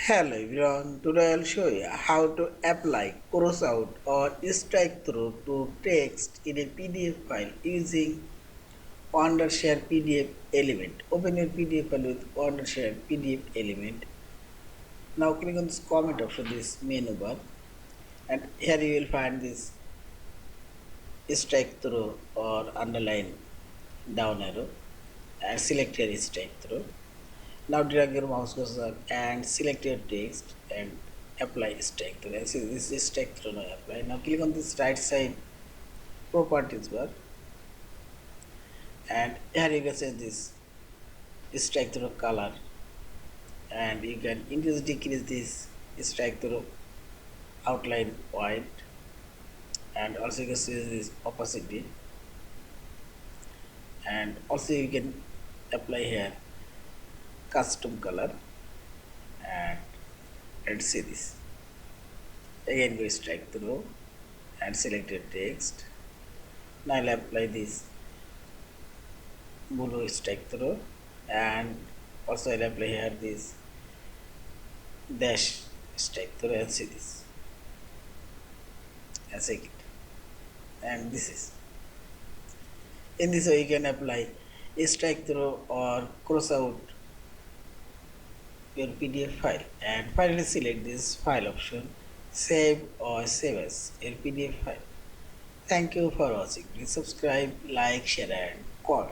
Hello everyone, today I'll show you how to apply cross out or strike through to text in a PDF file using Wondershare PDF element. Open your PDF file with Wondershare PDF element. Now click on this comment option, this menu bar, and here you will find this strike through or underline down arrow and select your strike through. Now drag your mouse cursor and select your text and apply strike through. And see, this is strike through now apply. Now click on this right side properties bar and here you can set this strike through color and you can increase decrease this strike through outline white and also you can see this opacity and also you can apply here custom color and let's see this. Again go strike through and select your text. Now I'll apply this blue strike through and also I'll apply here this dash strike through and see this and second. And this is in this way you can apply a strike through or cross out your PDF file and finally select this file option, save or save as your PDF file. Thank you for watching. Please subscribe, like, share and comment.